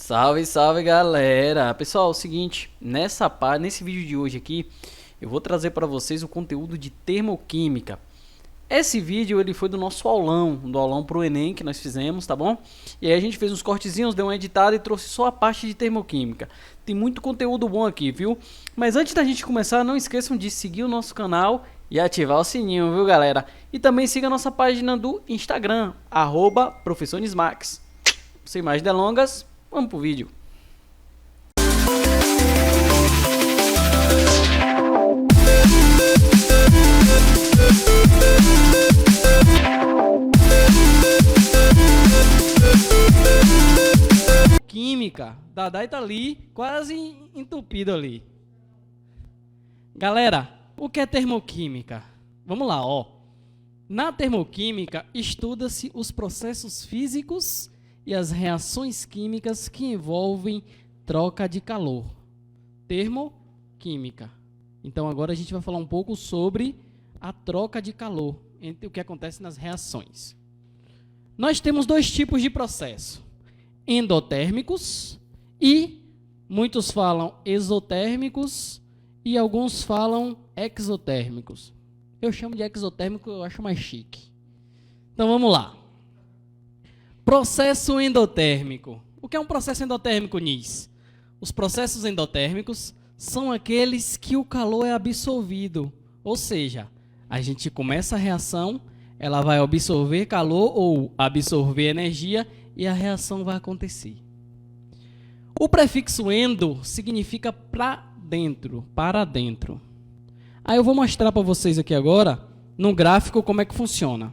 Salve, salve galera! Pessoal, é o seguinte, nesse vídeo de hoje aqui, eu vou trazer para vocês o conteúdo de termoquímica. Esse vídeo ele foi do nosso aulão, do aulão pro Enem que nós fizemos, tá bom? E aí a gente fez uns cortezinhos, deu uma editada e trouxe só a parte de termoquímica. Tem muito conteúdo bom aqui, viu? Mas antes da gente começar, não esqueçam de seguir o nosso canal e ativar o sininho, viu galera? E também siga a nossa página do Instagram, @professoresmax. Sem mais delongas, vamos pro vídeo. Química, Dadai tá ali, quase entupido ali. Galera, o que é termoquímica? Vamos lá, ó. Na termoquímica, estuda-se os processos físicos e as reações químicas que envolvem troca de calor. Termoquímica. Então agora a gente vai falar um pouco sobre a troca de calor, entre o que acontece nas reações. Nós temos dois tipos de processo: endotérmicos e muitos falam exotérmicos e alguns falam exotérmicos. Eu chamo de exotérmico, eu acho mais chique. Então vamos lá. Processo endotérmico. O que é um processo endotérmico, Nis? Os processos endotérmicos são aqueles que o calor é absorvido. Ou seja, a gente começa a reação, ela vai absorver calor ou absorver energia e a reação vai acontecer. O prefixo endo significa para dentro. Aí eu vou mostrar para vocês aqui agora, no gráfico, como é que funciona.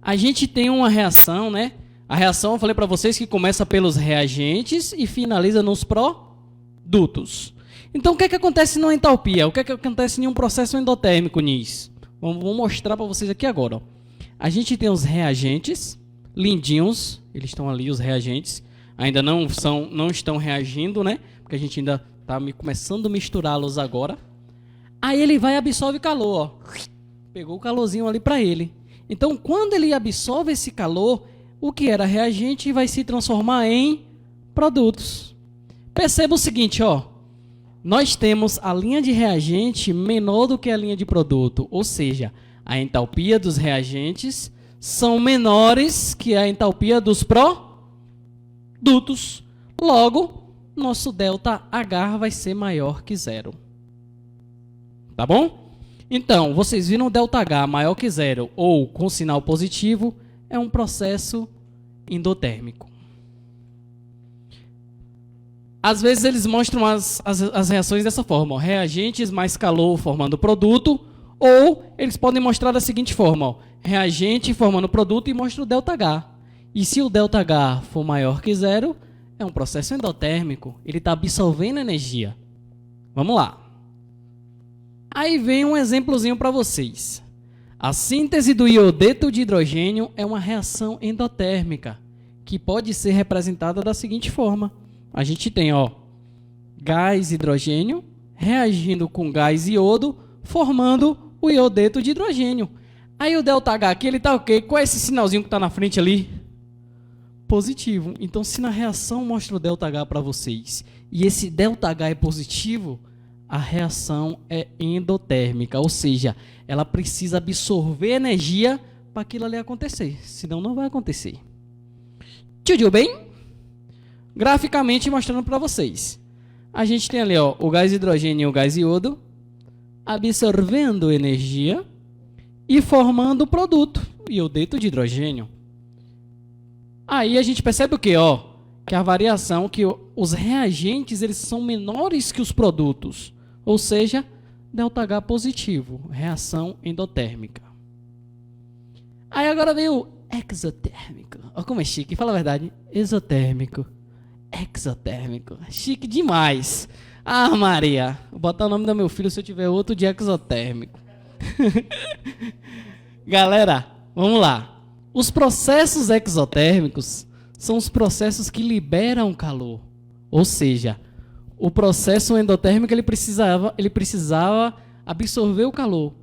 A gente tem uma reação, né? A reação, eu falei para vocês que começa pelos reagentes e finaliza nos produtos. Então, o que é que acontece na entalpia? O que é que acontece em um processo endotérmico, Nis? Vou mostrar para vocês aqui agora. Ó. A gente tem os reagentes, lindinhos, eles estão ali, os reagentes. Ainda não estão reagindo, né? Porque a gente ainda está começando a misturá-los agora. Aí ele vai e absorve calor. Ó. Pegou o calorzinho ali para ele. Então, quando ele absorve esse calor, o que era reagente vai se transformar em produtos. Perceba o seguinte, ó. Nós temos a linha de reagente menor do que a linha de produto. Ou seja, a entalpia dos reagentes são menores que a entalpia dos produtos. Logo, nosso ΔH vai ser maior que zero. Tá bom? Então, vocês viram o ΔH maior que zero ou com sinal positivo, é um processo endotérmico. Às vezes eles mostram as reações dessa forma. Ó, reagentes mais calor formando produto. Ou eles podem mostrar da seguinte forma. Ó, reagente formando produto e mostra o ΔH. E se o ΔH for maior que zero, é um processo endotérmico. Ele está absorvendo energia. Vamos lá. Aí vem um exemplozinho para vocês. A síntese do iodeto de hidrogênio é uma reação endotérmica, que pode ser representada da seguinte forma. A gente tem, ó, gás hidrogênio reagindo com gás iodo, formando o iodeto de hidrogênio. Aí o ΔH aqui, ele está o quê? Qual é esse sinalzinho que está na frente ali? Positivo. Então, se na reação mostra o ΔH para vocês, e esse ΔH é positivo, a reação é endotérmica, ou seja, ela precisa absorver energia para aquilo ali acontecer, senão não vai acontecer. Tudo bem? Graficamente mostrando para vocês. A gente tem ali ó, o gás hidrogênio e o gás iodo absorvendo energia e formando o produto, o iodeto de hidrogênio. Aí a gente percebe o quê? Ó, que a variação, que os reagentes eles são menores que os produtos. Ou seja, ΔH positivo, reação endotérmica. Aí agora vem o exotérmico. Olha como é chique, fala a verdade. Exotérmico, exotérmico. Chique demais. Ah, Maria, vou botar o nome do meu filho se eu tiver outro de exotérmico. Galera, vamos lá. Os processos exotérmicos são os processos que liberam calor. Ou seja, o processo endotérmico ele precisava absorver o calor.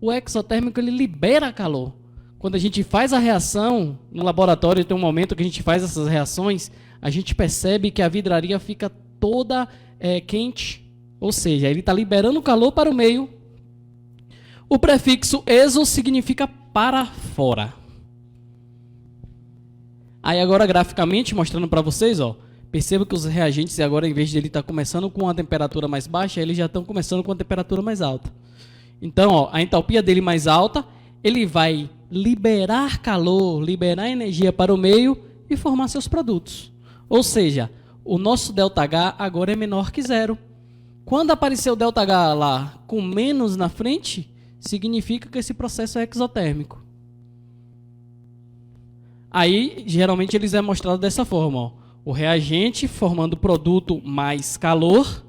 O exotérmico ele libera calor. Quando a gente faz a reação no laboratório, tem um momento que a gente faz essas reações, a gente percebe que a vidraria fica toda quente, ou seja, ele está liberando calor para o meio. O prefixo exo significa para fora. Aí agora graficamente mostrando para vocês, ó, perceba que os reagentes agora, em vez de ele estar começando com uma temperatura mais baixa, eles já estão começando com uma temperatura mais alta. Então, ó, a entalpia dele mais alta, ele vai liberar calor, liberar energia para o meio e formar seus produtos. Ou seja, o nosso ΔH agora é menor que zero. Quando aparecer o ΔH lá com menos na frente, significa que esse processo é exotérmico. Aí, geralmente, eles é mostrado dessa forma, ó. O reagente formando produto mais calor,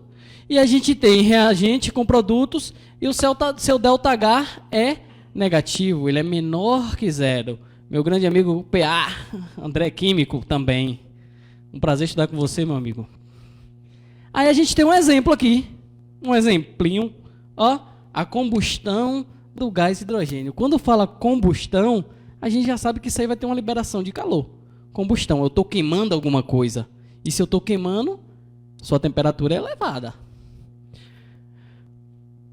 e a gente tem reagente com produtos, e o seu ΔH é negativo, ele é menor que zero. Meu grande amigo PA, André Químico também. Um prazer estudar com você, meu amigo. Aí a gente tem um exemplo aqui, um exemplinho, ó, a combustão do gás hidrogênio. Quando fala combustão, a gente já sabe que isso aí vai ter uma liberação de calor. Combustão, eu estou queimando alguma coisa. E se eu estou queimando, sua temperatura é elevada.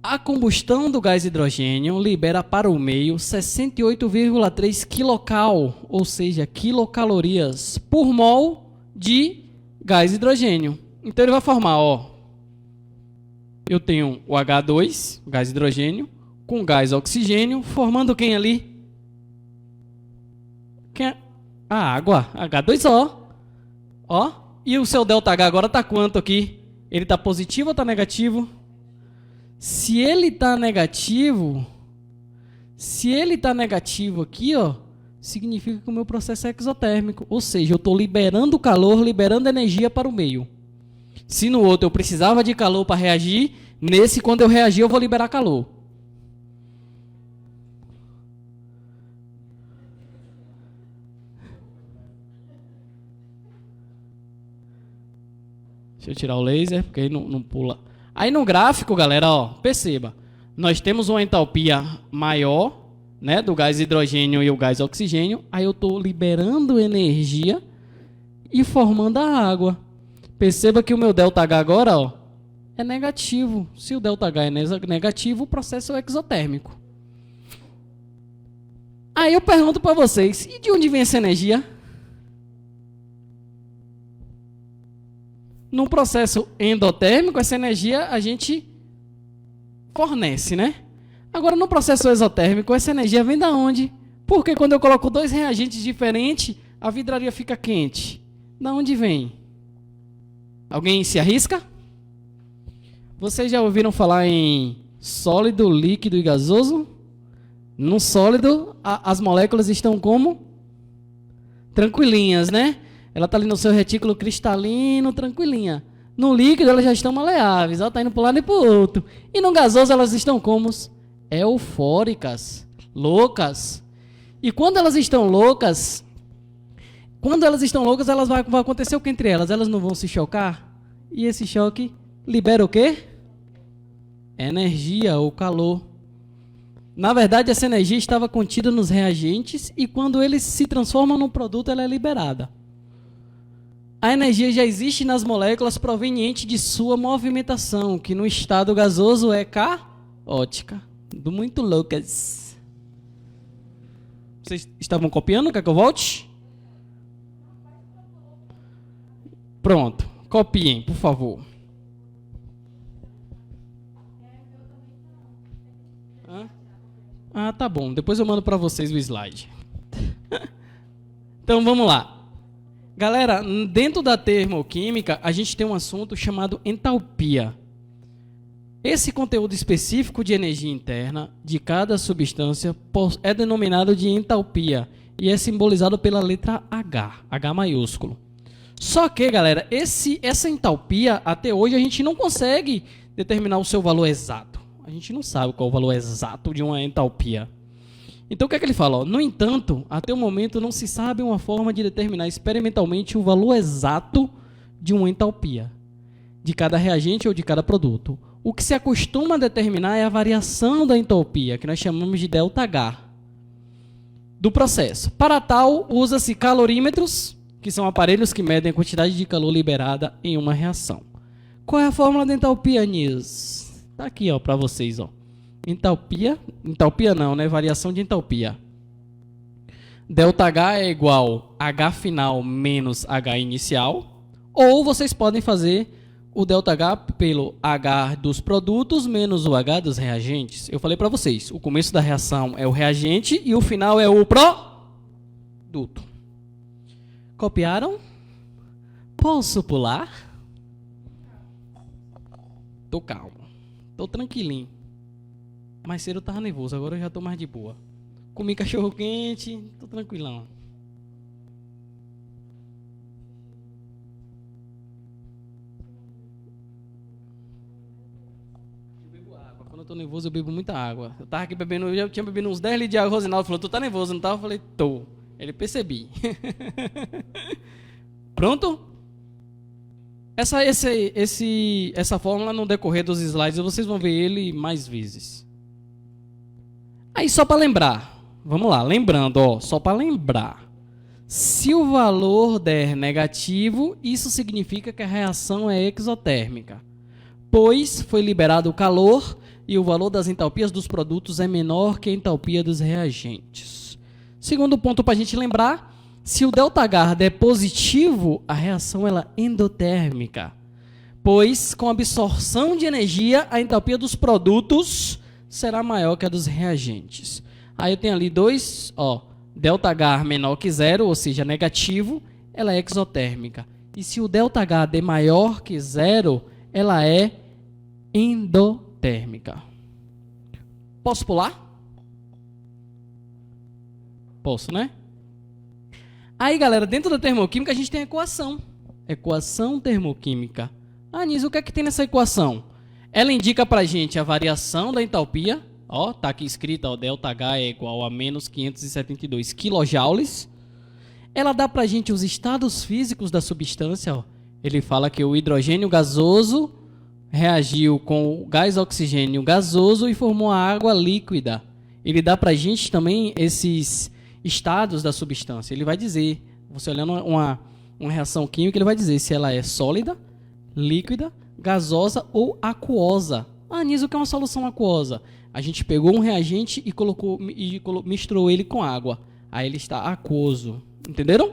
A combustão do gás hidrogênio libera para o meio 68,3 kcal, ou seja, quilocalorias por mol de gás hidrogênio. Então ele vai formar, ó, eu tenho o H2, gás hidrogênio, com gás oxigênio, formando quem ali? Quem é? A água, H2O. Ó, e o seu ΔH agora está quanto aqui? Ele está positivo ou está negativo? Se ele está negativo aqui, ó, significa que o meu processo é exotérmico. Ou seja, eu estou liberando calor, liberando energia para o meio. Se no outro eu precisava de calor para reagir, nesse, quando eu reagir, eu vou liberar calor. Deixa eu tirar o laser, porque aí não pula. Aí no gráfico, galera, ó, perceba. Nós temos uma entalpia maior, né, do gás hidrogênio e o gás oxigênio. Aí eu estou liberando energia e formando a água. Perceba que o meu ΔH agora, ó, é negativo. Se o ΔH é negativo, o processo é exotérmico. Aí eu pergunto para vocês, e de onde vem essa energia? No processo endotérmico, essa energia a gente fornece, né? Agora, no processo exotérmico, essa energia vem da onde? Porque quando eu coloco dois reagentes diferentes, a vidraria fica quente. Da onde vem? Alguém se arrisca? Vocês já ouviram falar em sólido, líquido e gasoso? No sólido, as moléculas estão como? Tranquilinhas, né? Ela está ali no seu retículo cristalino, tranquilinha. No líquido, elas já estão maleáveis. Ela está indo para um lado e para o outro. E no gasoso, elas estão como? Eufóricas, loucas. E quando elas estão loucas, vai acontecer o que entre elas? Elas não vão se chocar? E esse choque libera o quê? Energia ou calor. Na verdade, essa energia estava contida nos reagentes e quando eles se transformam num produto, ela é liberada. A energia já existe nas moléculas proveniente de sua movimentação, que no estado gasoso é caótica. Muito loucas. Vocês estavam copiando? Quer que eu volte? Pronto. Copiem, por favor. Ah, tá bom. Depois eu mando para vocês o slide. Então, vamos lá. Galera, dentro da termoquímica, a gente tem um assunto chamado entalpia. Esse conteúdo específico de energia interna de cada substância é denominado de entalpia e é simbolizado pela letra H, H maiúsculo. Só que, galera, essa entalpia, até hoje, a gente não consegue determinar o seu valor exato. A gente não sabe qual é o valor exato de uma entalpia. Então, o que é que ele fala? Ó, no entanto, até o momento não se sabe uma forma de determinar experimentalmente o valor exato de uma entalpia, de cada reagente ou de cada produto. O que se acostuma a determinar é a variação da entalpia, que nós chamamos de ΔH, do processo. Para tal, usa-se calorímetros que são aparelhos que medem a quantidade de calor liberada em uma reação. Qual é a fórmula da entalpia, Nis? Tá aqui, ó, para vocês, ó. Entalpia não, né? Variação de entalpia. ΔH é igual a H final menos H inicial, ou vocês podem fazer o ΔH pelo H dos produtos menos o H dos reagentes. Eu falei para vocês, o começo da reação é o reagente e o final é o produto. Copiaram? Posso pular? Tô calmo, tô tranquilinho. Mais cedo eu tava nervoso, agora eu já tô mais de boa. Comi cachorro quente, tô tranquilão. Eu bebo água. Quando eu tô nervoso, eu bebo muita água. Eu tava aqui bebendo, eu já tinha bebido uns 10 litros de água. O Rosinaldo falou, tu tá nervoso, não tava? Eu falei, tô. Ele percebi. Pronto? Essa fórmula no decorrer dos slides, vocês vão ver ele mais vezes. Aí só para lembrar, vamos lá, lembrando, ó, só para lembrar. Se o valor der negativo, isso significa que a reação é exotérmica, pois foi liberado o calor e o valor das entalpias dos produtos é menor que a entalpia dos reagentes. Segundo ponto para a gente lembrar, se o ΔH der positivo, a reação ela é endotérmica, pois com absorção de energia, a entalpia dos produtos será maior que a dos reagentes. Aí eu tenho ali dois, ó, ΔH menor que zero, ou seja, negativo, ela é exotérmica. E se o ΔH der maior que zero, ela é endotérmica. Posso pular? Posso, né? Aí, galera, dentro da termoquímica a gente tem a equação. Equação termoquímica. Ah, Nis, o que é que tem nessa equação? Ela indica pra gente a variação da entalpia. Ó, tá aqui escrita, ó, ΔH é igual a menos 572 kJ. Ela dá pra gente os estados físicos da substância. Ó. Ele fala que o hidrogênio gasoso reagiu com o gás oxigênio gasoso e formou a água líquida. Ele dá pra gente também esses estados da substância. Ele vai dizer, você olhando uma reação química, ele vai dizer se ela é sólida, líquida, gasosa ou aquosa. Ah, Nis, o que é uma solução aquosa? A gente pegou um reagente e misturou ele com água. Aí ele está aquoso. Entenderam?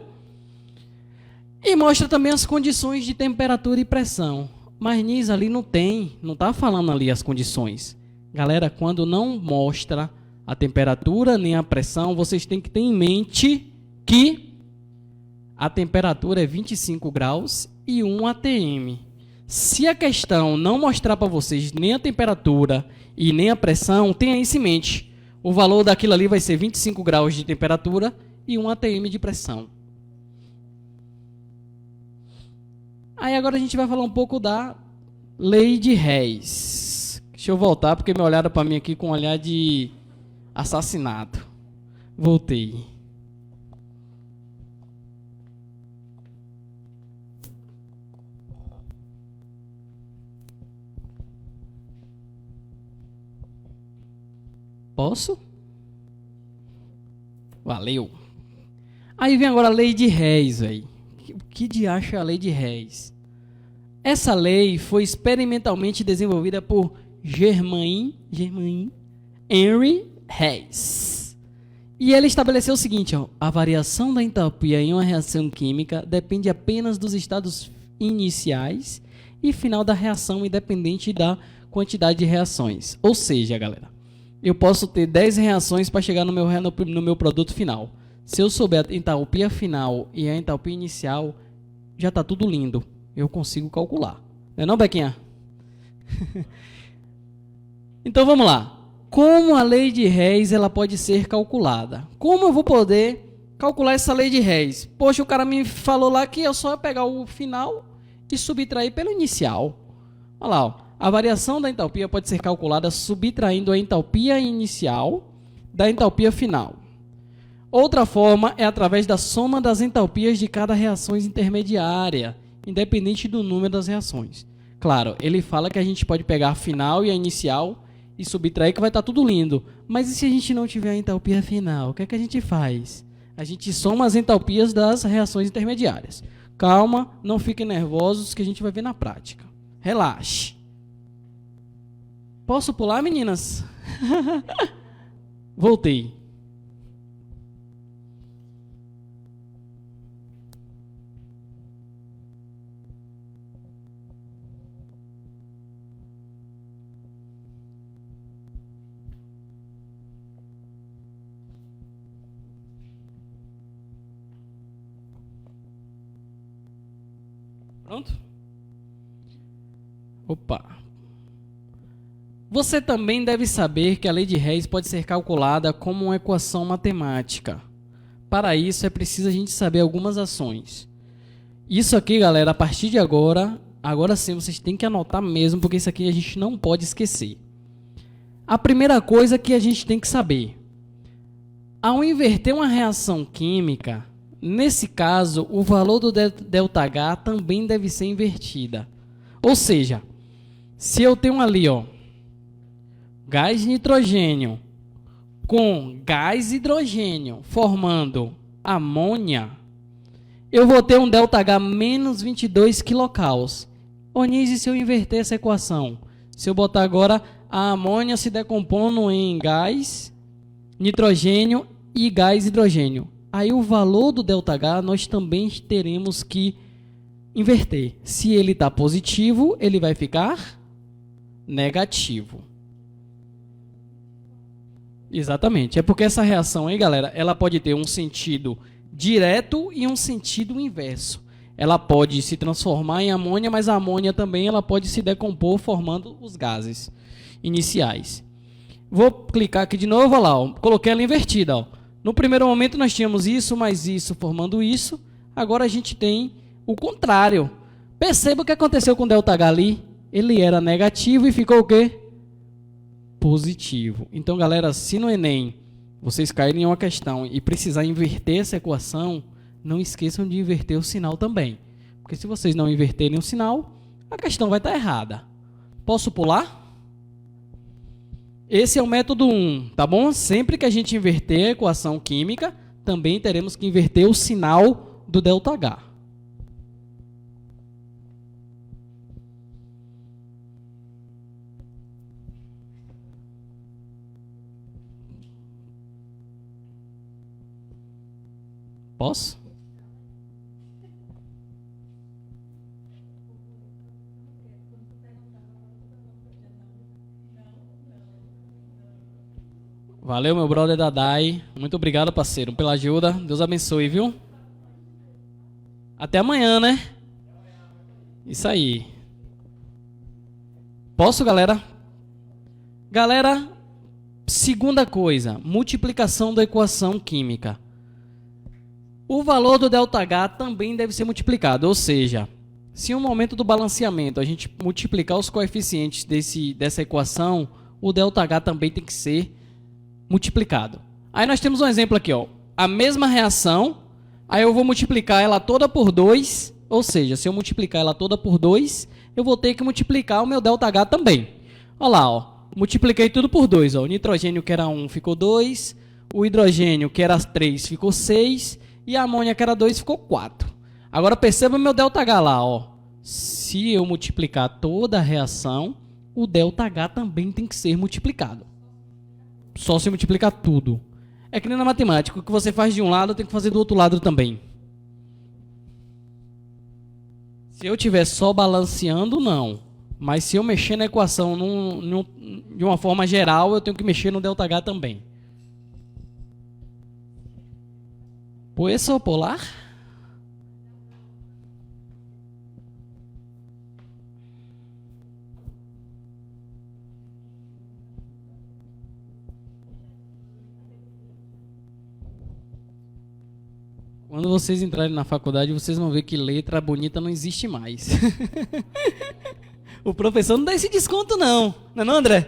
E mostra também as condições de temperatura e pressão. Mas, Nis, ali não está falando ali as condições. Galera, quando não mostra a temperatura nem a pressão, vocês têm que ter em mente que a temperatura é 25 graus e 1 atm. Se a questão não mostrar para vocês nem a temperatura e nem a pressão, tenha isso em mente. O valor daquilo ali vai ser 25 graus de temperatura e 1 atm de pressão. Aí agora a gente vai falar um pouco da lei de Hess. Deixa eu voltar, porque me olharam para mim aqui com um olhar de assassinato. Voltei. Posso? Valeu. Aí vem agora a lei de Hess, velho. O que diacho é a lei de Hess? Essa lei foi experimentalmente desenvolvida por Germain Henry Hess. E ele estabeleceu o seguinte, ó, a variação da entalpia em uma reação química depende apenas dos estados iniciais e final da reação, independente da quantidade de reações. Ou seja, galera, eu posso ter 10 reações para chegar no meu produto final. Se eu souber a entalpia final e a entalpia inicial, já está tudo lindo. Eu consigo calcular. Não é não, Bequinha? Então vamos lá. Como a lei de Hess ela pode ser calculada? Como eu vou poder calcular essa lei de Hess? Poxa, o cara me falou lá que é só pegar o final e subtrair pelo inicial. Olha lá, ó. A variação da entalpia pode ser calculada subtraindo a entalpia inicial da entalpia final. Outra forma é através da soma das entalpias de cada reação intermediária, independente do número das reações. Claro, ele fala que a gente pode pegar a final e a inicial e subtrair que vai estar tudo lindo. Mas e se a gente não tiver a entalpia final? O que é que a gente faz? A gente soma as entalpias das reações intermediárias. Calma, não fiquem nervosos que a gente vai ver na prática. Relaxe. Posso pular, meninas? Voltei. Pronto? Opa. Você também deve saber que a lei de Hess pode ser calculada como uma equação matemática. Para isso é preciso a gente saber algumas ações. Isso aqui, galera, a partir de agora sim vocês têm que anotar mesmo, porque isso aqui a gente não pode esquecer. A primeira coisa que a gente tem que saber: ao inverter uma reação química, nesse caso, o valor do ΔH também deve ser invertida. Ou seja, se eu tenho ali, ó, gás nitrogênio com gás hidrogênio formando amônia, eu vou ter um ΔH menos 22 quilocals. Onise, se eu inverter essa equação, se eu botar agora a amônia se decompondo em gás nitrogênio e gás hidrogênio, aí o valor do ΔH nós também teremos que inverter. Se ele está positivo, ele vai ficar negativo. Exatamente. É porque essa reação aí, galera, ela pode ter um sentido direto e um sentido inverso. Ela pode se transformar em amônia, mas a amônia também ela pode se decompor formando os gases iniciais. Vou clicar aqui de novo, olha lá, ó, coloquei ela invertida. Ó. No primeiro momento nós tínhamos isso mais isso formando isso. Agora a gente tem o contrário. Perceba o que aconteceu com o ΔH ali. Ele era negativo e ficou o quê? Positivo. Então, galera, se no Enem vocês caírem em uma questão e precisar inverter essa equação, não esqueçam de inverter o sinal também. Porque se vocês não inverterem o sinal, a questão vai estar errada. Posso pular? Esse é o método 1, tá bom? Sempre que a gente inverter a equação química, também teremos que inverter o sinal do ΔH. Posso? Valeu, meu brother Dadai. Muito obrigado, parceiro, pela ajuda. Deus abençoe, viu? Até amanhã, né? Isso aí. Posso, galera? Galera, segunda coisa, multiplicação da equação química. O valor do ΔH também deve ser multiplicado, ou seja, se no momento do balanceamento a gente multiplicar os coeficientes dessa equação, o ΔH também tem que ser multiplicado. Aí nós temos um exemplo aqui, ó, a mesma reação, aí eu vou multiplicar ela toda por 2, ou seja, se eu multiplicar ela toda por 2, eu vou ter que multiplicar o meu ΔH também. Olha lá, ó, multipliquei tudo por 2, ó, o nitrogênio que era 1 ficou 2, o hidrogênio que era 3 ficou 6, e a amônia que era 2 ficou 4. Agora perceba meu ΔH lá, ó. Se eu multiplicar toda a reação, o ΔH também tem que ser multiplicado. Só se multiplicar tudo. É que nem na matemática, o que você faz de um lado tem que fazer do outro lado também. Se eu estiver só balanceando, não. Mas se eu mexer na equação de uma forma geral, eu tenho que mexer no ΔH também. Poeso polar? Quando vocês entrarem na faculdade, vocês vão ver que letra bonita não existe mais. O professor não dá esse desconto não, não é não, André?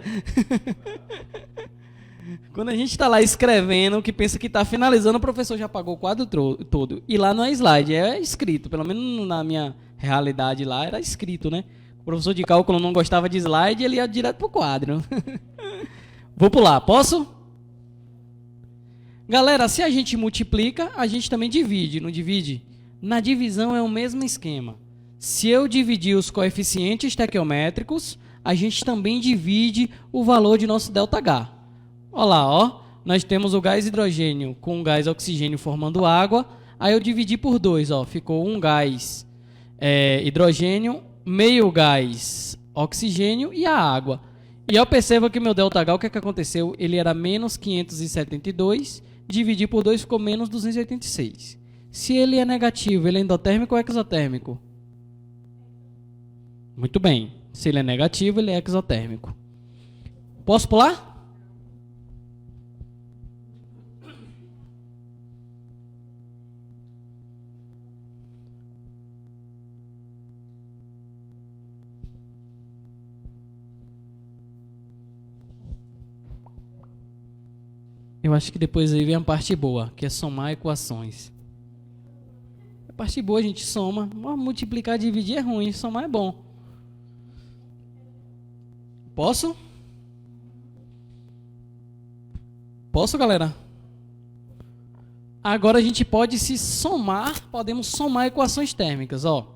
Quando a gente está lá escrevendo, que pensa que está finalizando, o professor já pagou o quadro todo. E lá não é slide, é escrito. Pelo menos na minha realidade lá era escrito, né? O professor de cálculo não gostava de slide, ele ia direto para o quadro. Vou pular, posso? Galera, se a gente multiplica, a gente também divide, não divide? Na divisão é o mesmo esquema. Se eu dividir os coeficientes estequiométricos, a gente também divide o valor de nosso ΔH. Olha lá, ó. Nós temos o gás hidrogênio com o gás oxigênio formando água. Aí eu dividi por 2, ó. Ficou um gás hidrogênio, meio gás oxigênio e a água. E eu percebo que meu ΔH, o que aconteceu? Ele era menos 572, dividir por 2 ficou menos 286. Se ele é negativo, ele é endotérmico ou exotérmico? Muito bem. Se ele é negativo, ele é exotérmico. Posso pular? Eu acho que depois aí vem a parte boa, que é somar equações. A parte boa a gente soma, multiplicar e dividir é ruim, somar é bom. Posso? Posso, galera? Agora a gente pode podemos somar equações térmicas, ó.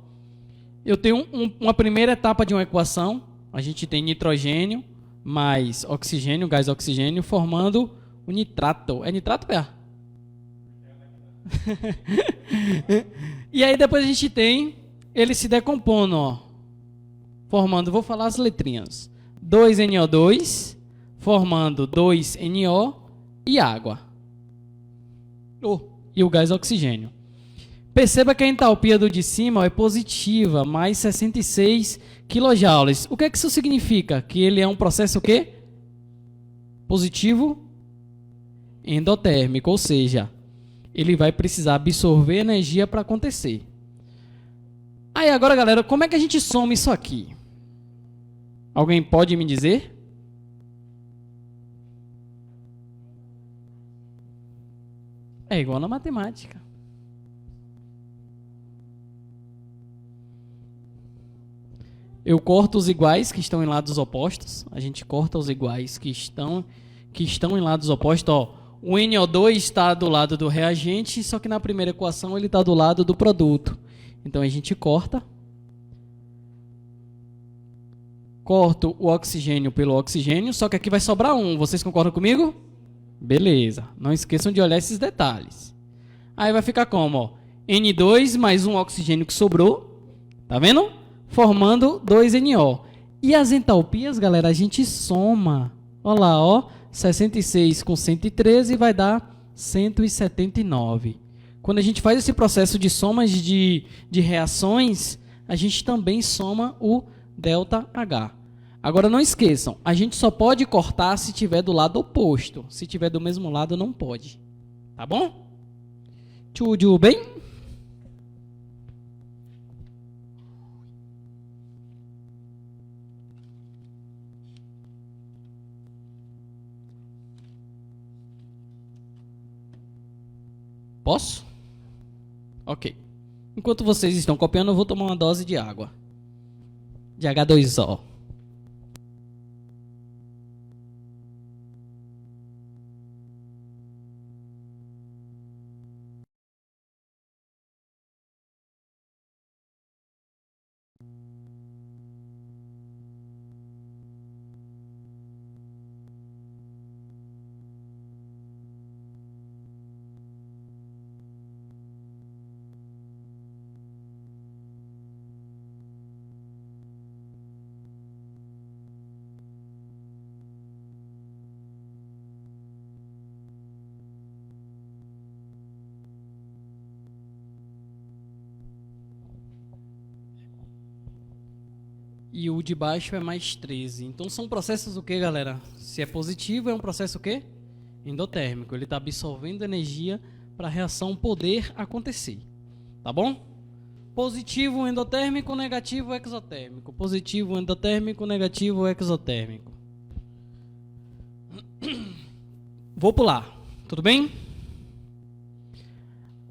Eu tenho uma primeira etapa de uma equação, a gente tem nitrogênio mais oxigênio, gás oxigênio, formando o nitrato. É nitrato, Pé? E aí depois a gente tem ele se decompondo, ó, formando, vou falar as letrinhas, 2NO2, formando 2NO e água. E o gás oxigênio. Perceba que a entalpia do de cima, ó, é positiva, mais 66 kJ. O que é que isso significa? Que ele é um processo o quê? Positivo endotérmico, ou seja, ele vai precisar absorver energia para acontecer. Aí agora, galera, como é que a gente soma isso aqui? Alguém pode me dizer? É igual na matemática. Eu corto os iguais que estão em lados opostos. A gente corta os iguais que estão em lados opostos, ó. O NO2 está do lado do reagente, só que na primeira equação ele está do lado do produto. Então a gente corta. Corto o oxigênio pelo oxigênio, só que aqui vai sobrar um. Vocês concordam comigo? Beleza. Não esqueçam de olhar esses detalhes. Aí vai ficar como? Ó, N2 mais um oxigênio que sobrou. Tá vendo? Formando 2NO. E as entalpias, galera, a gente soma. Olha lá, ó. 66 com 113 vai dar 179. Quando a gente faz esse processo de somas de reações, a gente também soma o ΔH. Agora não esqueçam, a gente só pode cortar se tiver do lado oposto. Se tiver do mesmo lado, não pode. Tá bom? Tudo bem? Posso? Ok. Enquanto vocês estão copiando, eu vou tomar uma dose de água. De H2O. E o de baixo é mais 13. Então são processos o que, galera? Se é positivo, é um processo o quê? Endotérmico. Ele está absorvendo energia para a reação poder acontecer. Tá bom? Positivo endotérmico, negativo exotérmico. Positivo endotérmico, negativo exotérmico. Vou pular. Tudo bem?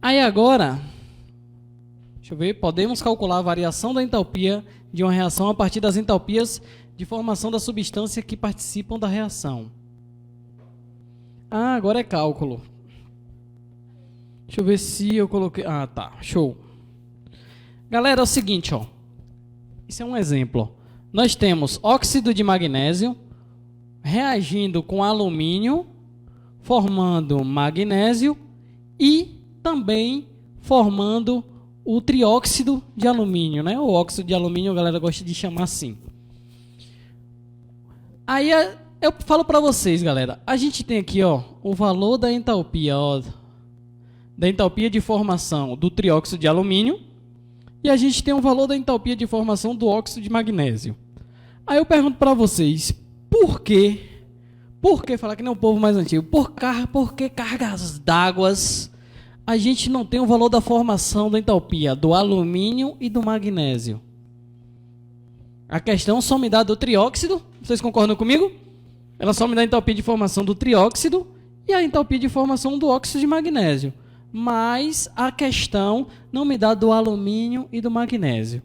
Aí agora, deixa eu ver, podemos calcular a variação da entalpia de uma reação a partir das entalpias de formação da substância que participam da reação. Ah, agora é cálculo. Deixa eu ver se eu coloquei... Ah, tá. Show. Galera, é o seguinte, ó. Isso é um exemplo. Ó. Nós temos óxido de magnésio reagindo com alumínio, formando magnésio e também formando o trióxido de alumínio, né? O óxido de alumínio, a galera gosta de chamar assim. Aí eu falo para vocês, galera. A gente tem aqui, ó, o valor da entalpia, ó, da entalpia de formação do trióxido de alumínio e a gente tem o valor da entalpia de formação do óxido de magnésio. Aí eu pergunto para vocês, por quê? Por que falar que nem o povo mais antigo? Por que cargas d'água a gente não tem o valor da formação da entalpia do alumínio e do magnésio? A questão só me dá do trióxido, vocês concordam comigo? Ela só me dá a entalpia de formação do trióxido e a entalpia de formação do óxido de magnésio. Mas a questão não me dá do alumínio e do magnésio.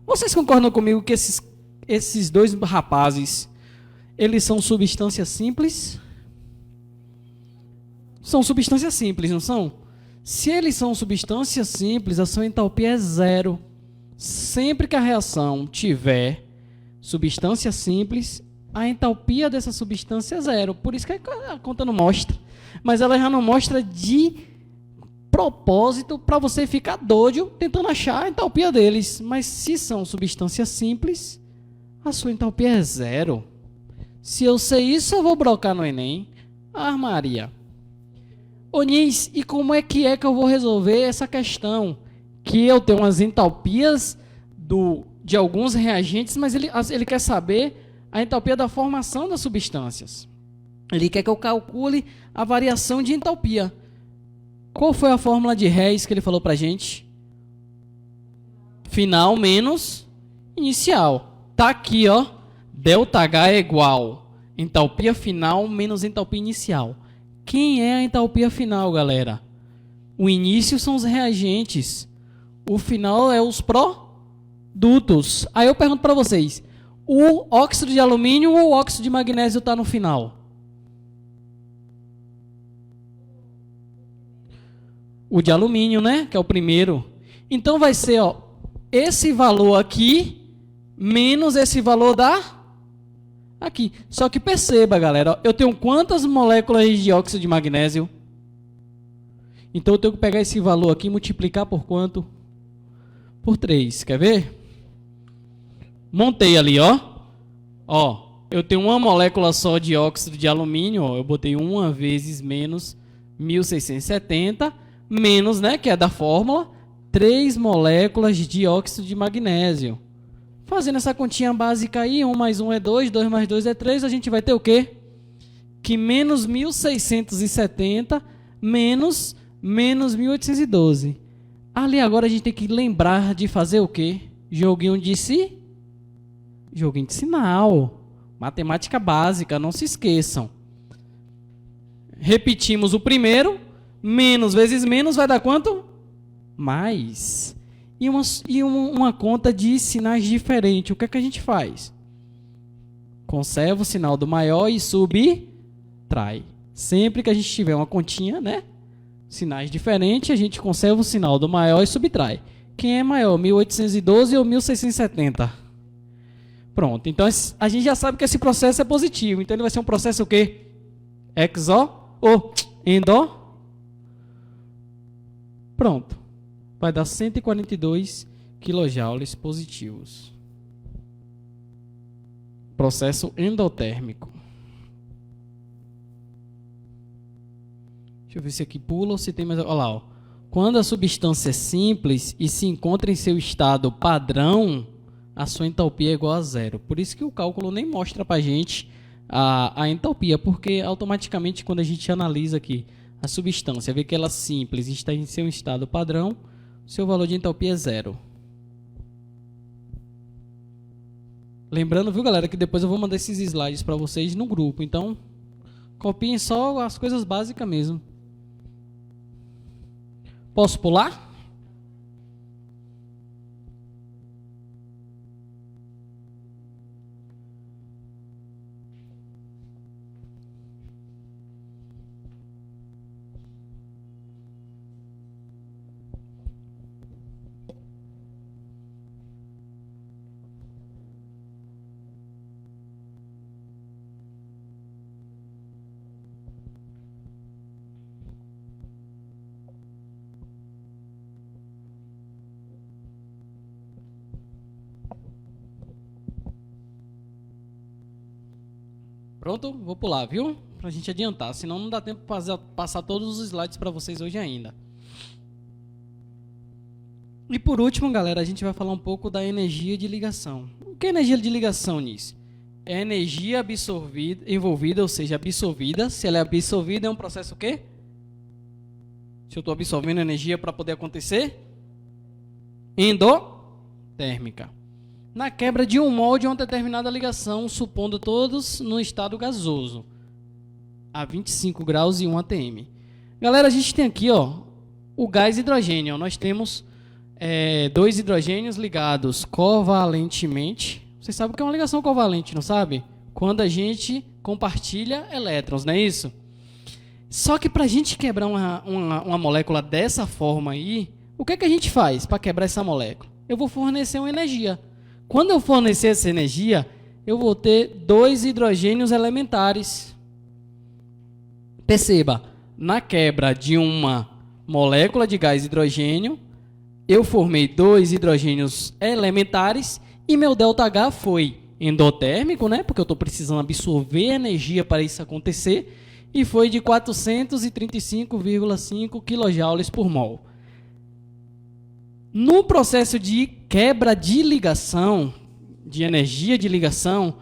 Vocês concordam comigo que esses dois rapazes, eles são substâncias simples? São substâncias simples, não são? Se eles são substâncias simples, a sua entalpia é zero. Sempre que a reação tiver substância simples, a entalpia dessa substância é zero. Por isso que a conta não mostra. Mas ela já não mostra de propósito para você ficar doido tentando achar a entalpia deles. Mas se são substâncias simples, a sua entalpia é zero. Se eu sei isso, eu vou brocar no Enem. Ah, Maria. Ô Nis, e como é que eu vou resolver essa questão? Que eu tenho as entalpias de alguns reagentes, mas ele quer saber a entalpia da formação das substâncias. Ele quer que eu calcule a variação de entalpia. Qual foi a fórmula de Hess que ele falou pra gente? Final menos inicial. Tá aqui, ó. ΔH é igual entalpia final menos entalpia inicial. Quem é a entalpia final, galera? O início são os reagentes. O final é os produtos. Aí eu pergunto para vocês, o óxido de alumínio ou o óxido de magnésio está no final? O de alumínio, né? Que é o primeiro. Então vai ser, ó, esse valor aqui menos esse valor aqui. Só que perceba, galera, ó, eu tenho quantas moléculas de óxido de magnésio? Então eu tenho que pegar esse valor aqui e multiplicar por quanto? Por 3. Quer ver? Montei ali, ó. Ó, eu tenho uma molécula só de óxido de alumínio, ó, eu botei 1 vezes menos 1670, menos, né, que é da fórmula, 3 moléculas de óxido de magnésio. Fazendo essa continha básica aí, 1 mais 1 é 2, 2 mais 2 é 3, a gente vai ter o quê? Que menos 1670 menos 1812. Ali agora a gente tem que lembrar de fazer o quê? Joguinho de sinal. Matemática básica, não se esqueçam. Repetimos o primeiro. Menos vezes menos vai dar quanto? Mais. E uma conta de sinais diferentes. O que é que a gente faz? Conserva o sinal do maior e subtrai. Sempre que a gente tiver uma continha, né? Sinais diferentes, a gente conserva o sinal do maior e subtrai. Quem é maior, 1812 ou 1670? Pronto, então a gente já sabe que esse processo é positivo. Então ele vai ser um processo o quê? Exo ou endo. Pronto. Vai dar 142 kJ positivos. Processo endotérmico. Deixa eu ver se aqui pula ou se tem mais... Olha lá, ó. Quando a substância é simples e se encontra em seu estado padrão, a sua entalpia é igual a zero. Por isso que o cálculo nem mostra para a gente a entalpia, porque automaticamente quando a gente analisa aqui a substância, vê que ela é simples e está em seu estado padrão, seu valor de entalpia é zero. Lembrando, viu, galera, que depois eu vou mandar esses slides para vocês no grupo. Então, copiem só as coisas básicas mesmo. Posso pular? Pronto? Vou pular, viu? Pra gente adiantar, senão não dá tempo para passar todos os slides para vocês hoje ainda. E por último, galera, a gente vai falar um pouco da energia de ligação. O que é energia de ligação nisso? É energia absorvida, envolvida, ou seja, absorvida. Se ela é absorvida, é um processo o quê? Se eu estou absorvendo energia para poder acontecer? Endotérmica. Na quebra de um mol de uma determinada ligação, supondo todos no estado gasoso, a 25 graus e 1 atm. Galera, a gente tem aqui o gás hidrogênio. Nós temos dois hidrogênios ligados covalentemente. Vocês sabem o que é uma ligação covalente, não sabe? Quando a gente compartilha elétrons, não é isso? Só que para a gente quebrar uma molécula dessa forma aí, o que é que a gente faz para quebrar essa molécula? Eu vou fornecer uma energia. Quando eu fornecer essa energia, eu vou ter dois hidrogênios elementares. Perceba, na quebra de uma molécula de gás hidrogênio, eu formei dois hidrogênios elementares e meu ΔH foi endotérmico, né? Porque eu estou precisando absorver energia para isso acontecer, e foi de 435,5 kJ por mol. No processo de quebra de ligação, de energia de ligação,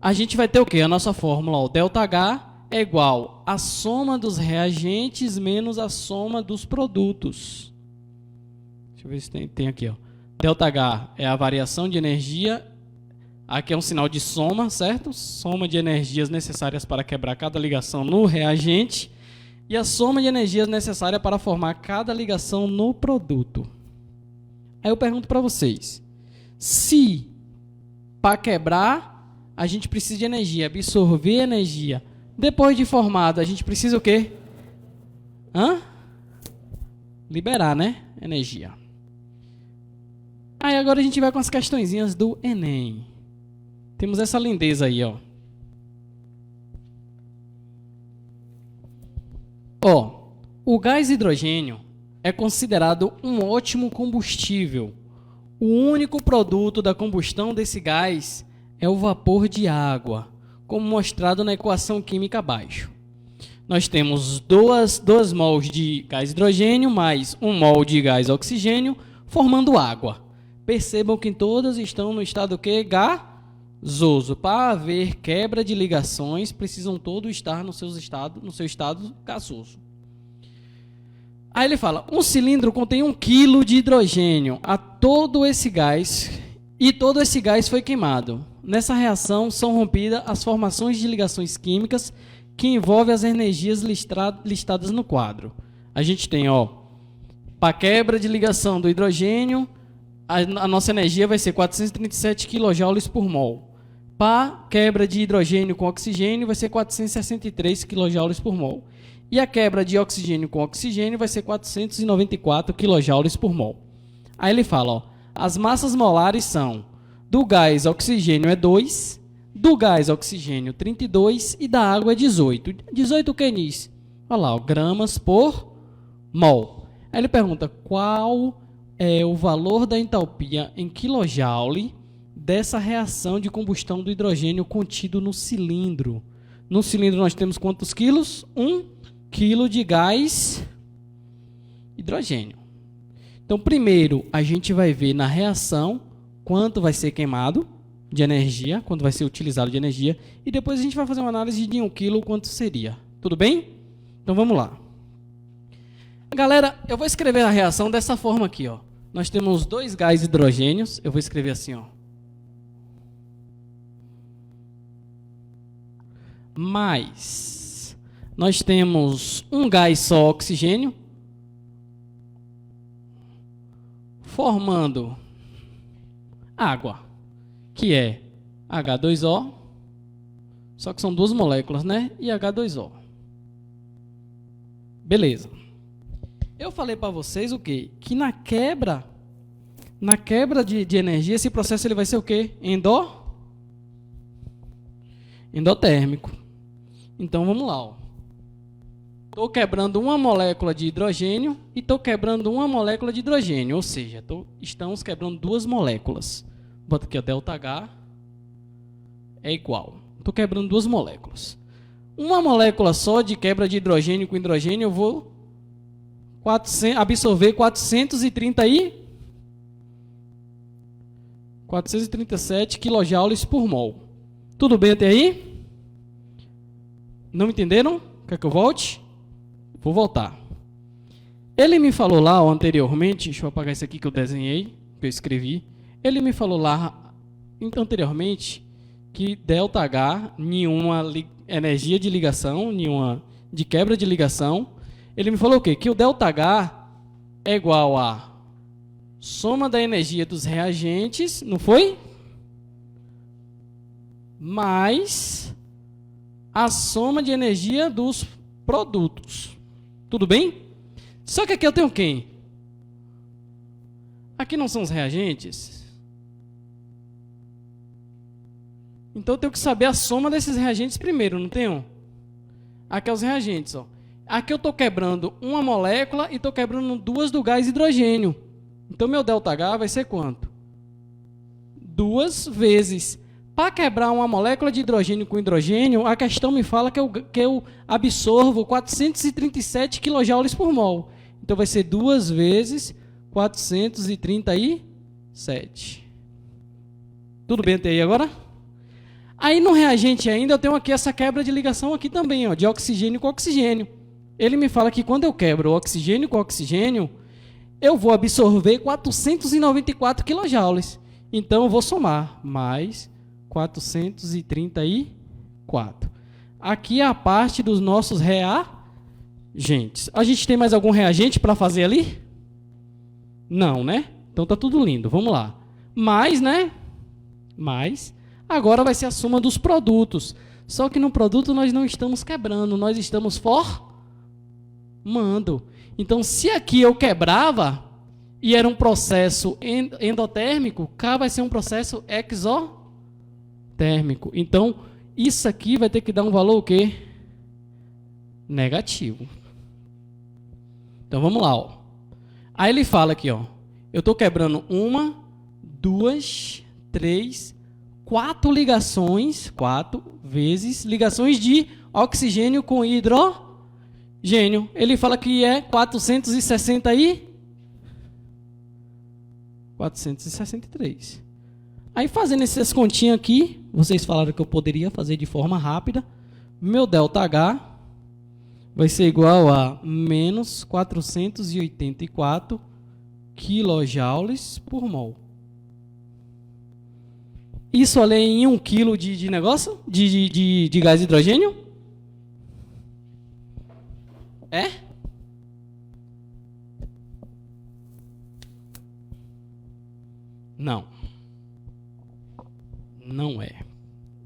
a gente vai ter o quê? A nossa fórmula, ΔH é igual à soma dos reagentes menos a soma dos produtos. Deixa eu ver se tem aqui. ΔH é a variação de energia. Aqui é um sinal de soma, certo? Soma de energias necessárias para quebrar cada ligação no reagente. E a soma de energias necessárias para formar cada ligação no produto. Aí eu pergunto para vocês. Se para quebrar a gente precisa de energia, absorver energia. Depois de formado, a gente precisa o quê? Liberar, né? Energia. Aí agora a gente vai com as questõezinhas do Enem. Temos essa lindeza aí, o gás hidrogênio é considerado um ótimo combustível. O único produto da combustão desse gás é o vapor de água, como mostrado na equação química abaixo. Nós temos 2 mols de gás hidrogênio mais 1 mol de gás oxigênio, formando água. Percebam que todas estão no estado que? Gasoso. Para haver quebra de ligações, precisam todos estar no seu estado gasoso. Aí ele fala, um cilindro contém 1 kg de hidrogênio a todo esse gás, e todo esse gás foi queimado. Nessa reação são rompidas as formações de ligações químicas que envolvem as energias listadas no quadro. A gente tem, para quebra de ligação do hidrogênio, a nossa energia vai ser 437 kJ por mol. Para quebra de hidrogênio com oxigênio, vai ser 463 kJ por mol. E a quebra de oxigênio com oxigênio vai ser 494 kJ por mol. Aí ele fala, as massas molares são do gás oxigênio é 2, do gás oxigênio 32 e da água é 18. 18 o que é nisso? Olha lá, gramas por mol. Aí ele pergunta qual é o valor da entalpia em quilojoule dessa reação de combustão do hidrogênio contido no cilindro. No cilindro nós temos quantos quilos? 1 quilo de gás hidrogênio. Então, primeiro, a gente vai ver na reação quanto vai ser queimado de energia, quanto vai ser utilizado de energia, e depois a gente vai fazer uma análise de 1 quilo, quanto seria. Tudo bem? Então, vamos lá. Galera, eu vou escrever a reação dessa forma aqui, Nós temos 2 gás hidrogênios, eu vou escrever assim, mais nós temos 1 gás só oxigênio, formando água, que é H2O, só que são 2 moléculas, né? E H2O. Beleza. Eu falei para vocês o quê? Que na quebra de energia, esse processo ele vai ser o quê? Endotérmico. Então, vamos lá, Estou quebrando uma molécula de hidrogênio e estou quebrando uma molécula de hidrogênio, ou seja, estamos quebrando 2 moléculas. Bota aqui, ΔH é igual. Estou quebrando duas moléculas. Uma molécula só de quebra de hidrogênio com hidrogênio, eu vou absorver 437 kJ por mol. Tudo bem até aí? Não entenderam? Quer que eu volte? Vou voltar. Ele me falou lá anteriormente, deixa eu apagar isso aqui que eu desenhei, que eu escrevi. Ele me falou lá anteriormente que ΔH, nenhuma energia de ligação, nenhuma de quebra de ligação. Ele me falou o quê? Que o ΔH é igual a soma da energia dos reagentes, não foi? Mais a soma de energia dos produtos. Tudo bem? Só que aqui eu tenho quem? Aqui não são os reagentes. Então eu tenho que saber a soma desses reagentes primeiro, não tenho? Aqui é os reagentes, ó. Aqui eu estou quebrando uma molécula e estou quebrando duas do gás hidrogênio. Então meu ΔH vai ser quanto? 2 vezes. Para quebrar uma molécula de hidrogênio com hidrogênio, a questão me fala que eu absorvo 437 kJ por mol. Então vai ser 2 vezes 437. Tudo bem até aí agora? Aí no reagente ainda eu tenho aqui essa quebra de ligação aqui também, ó, de oxigênio com oxigênio. Ele me fala que quando eu quebro o oxigênio com oxigênio, eu vou absorver 494 kJ. Então eu vou somar mais 434. Aqui é a parte dos nossos reagentes. A gente tem mais algum reagente para fazer ali? Não, né? Então tá tudo lindo. Vamos lá. Mais, né? Mais. Agora vai ser a soma dos produtos. Só que no produto nós não estamos quebrando, nós estamos formando. Então, se aqui eu quebrava e era um processo endotérmico, cá vai ser um processo exotérmico. Então, isso aqui vai ter que dar um valor o quê? Negativo. Então, vamos lá. Ó. Aí ele fala aqui, ó, eu estou quebrando 1, 2, 3, 4 ligações, 4 vezes ligações de oxigênio com hidrogênio. Ele fala que é 463. Aí fazendo essas continhas aqui, vocês falaram que eu poderia fazer de forma rápida. Meu ΔH vai ser igual a menos 484 kJ por mol. Isso ali em 1 kg de negócio? De gás hidrogênio? É? Não. Não é.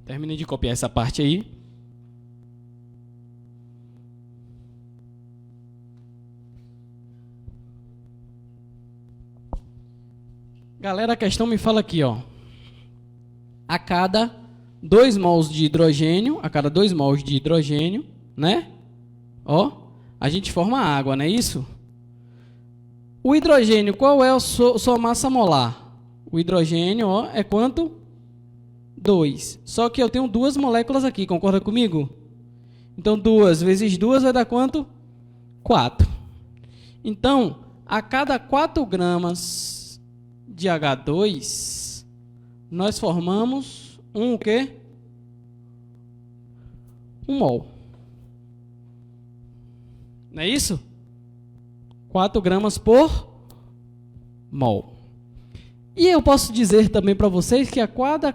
Terminei de copiar essa parte aí. Galera, a questão me fala aqui, ó. A cada 2 mols de hidrogênio, né? Ó, a gente forma água, não é isso? O hidrogênio, qual é a sua massa molar? O hidrogênio, ó, é quanto? 2. Só que eu tenho 2 moléculas aqui, concorda comigo? Então, 2 vezes 2 vai dar quanto? 4. Então, a cada 4 gramas de H2... nós formamos o quê? 1 mol. Não é isso? 4 gramas por mol. E eu posso dizer também para vocês que a cada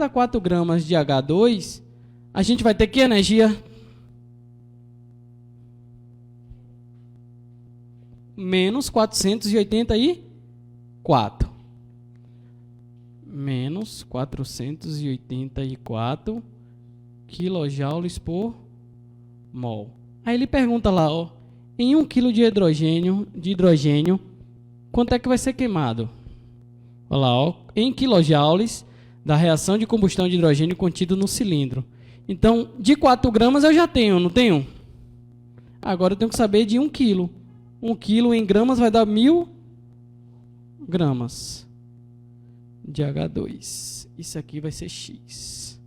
4 gramas de H2, a gente vai ter que energia? Menos 484. Menos 484 kJ por mol. Aí ele pergunta lá, ó, em 1 kg de hidrogênio, quanto é que vai ser queimado? Olha lá, ó, em quilojoules da reação de combustão de hidrogênio contido no cilindro. Então, de 4 gramas eu já tenho, não tenho? Agora eu tenho que saber de 1 kg. 1 kg em gramas vai dar 1000 gramas de H2. Isso aqui vai ser X.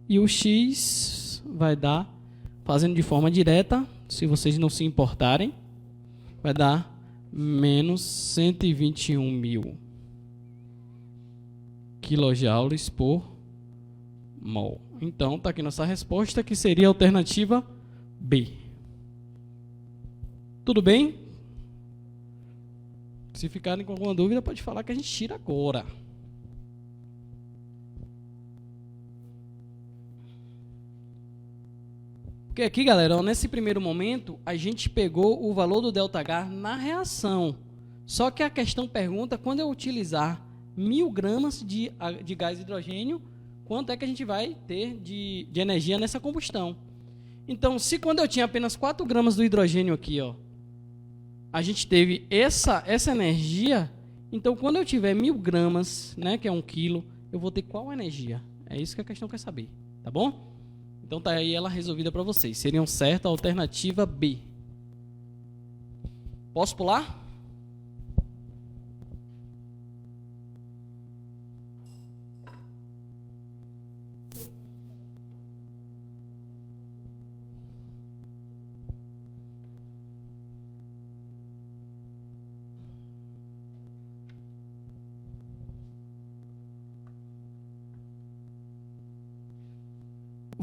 E o X vai dar, fazendo de forma direta, se vocês não se importarem, vai dar menos 121 mil quilojoules por mol. Então, está aqui nossa resposta, que seria a alternativa B. Tudo bem? Se ficarem com alguma dúvida, pode falar que a gente tira agora. Porque aqui, galera, ó, nesse primeiro momento, a gente pegou o valor do ΔH na reação. Só que a questão pergunta, quando eu utilizar 1000 gramas de gás hidrogênio, quanto é que a gente vai ter de energia nessa combustão? Então, se quando eu tinha apenas 4 gramas do hidrogênio aqui, ó, a gente teve essa energia, então quando eu tiver 1000 gramas, né, que é 1 quilo, eu vou ter qual energia? É isso que a questão quer saber, tá bom? Então tá aí ela resolvida para vocês. Seriam certa a alternativa B. Posso pular?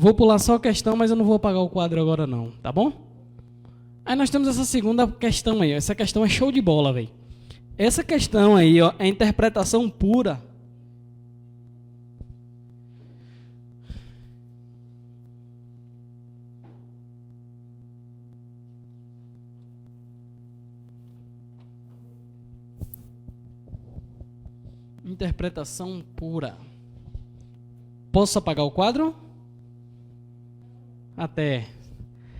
Vou pular só a questão, mas eu não vou apagar o quadro agora não, tá bom? Aí nós temos essa segunda questão aí. Essa questão é show de bola, velho. Essa questão aí, ó, é interpretação pura. Interpretação pura. Posso apagar o quadro? Até.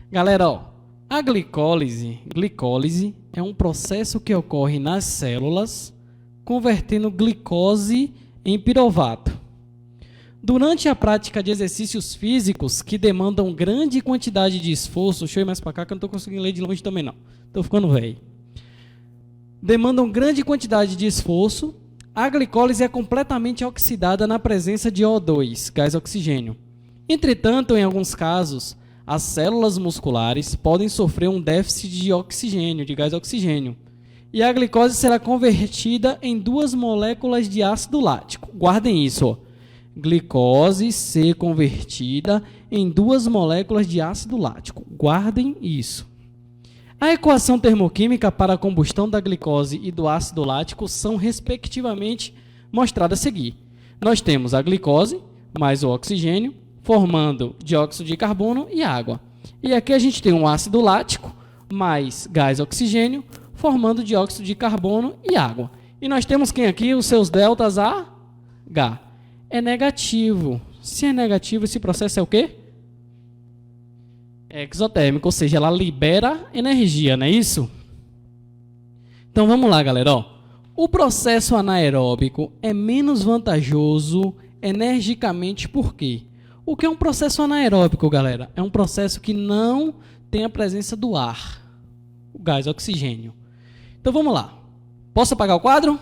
Galera, ó, a glicólise é um processo que ocorre nas células convertendo glicose em piruvato. Durante a prática de exercícios físicos que demandam grande quantidade de esforço, deixa eu ir mais para cá que eu não estou conseguindo ler de longe também não, estou ficando velho. Demandam grande quantidade de esforço, a glicólise é completamente oxidada na presença de O2, gás oxigênio. Entretanto, em alguns casos, as células musculares podem sofrer um déficit de oxigênio, de gás oxigênio, e a glicose será convertida em 2 moléculas de ácido lático. Guardem isso, ó. Glicose ser convertida em 2 moléculas de ácido lático. Guardem isso. A equação termoquímica para a combustão da glicose e do ácido lático são, respectivamente, mostradas a seguir. Nós temos a glicose mais o oxigênio, formando dióxido de carbono e água. E aqui a gente tem um ácido lático mais gás oxigênio, formando dióxido de carbono e água. E nós temos quem aqui? Os seus deltas H. É negativo. Se é negativo, esse processo é o quê? É exotérmico, ou seja, ela libera energia, não é isso? Então vamos lá, galera. Ó. O processo anaeróbico é menos vantajoso energicamente por quê? O que é um processo anaeróbico, galera? É um processo que não tem a presença do ar, o gás oxigênio. Então vamos lá. Posso apagar o quadro?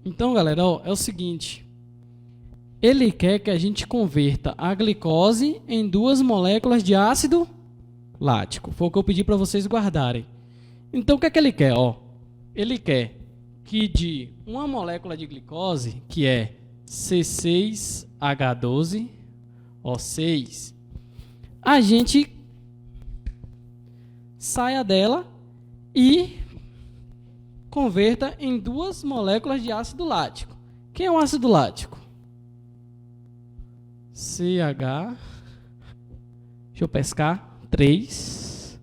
Então, galera, ó, é o seguinte. Ele quer que a gente converta a glicose em 2 moléculas de ácido lático. Foi o que eu pedi para vocês guardarem. Então, o que é que ele quer? Ó, ele quer que de uma molécula de glicose, que é C6H12O6, a gente saia dela e converta em 2 moléculas de ácido lático. Quem é o ácido lático? CH, deixa eu pescar, 3,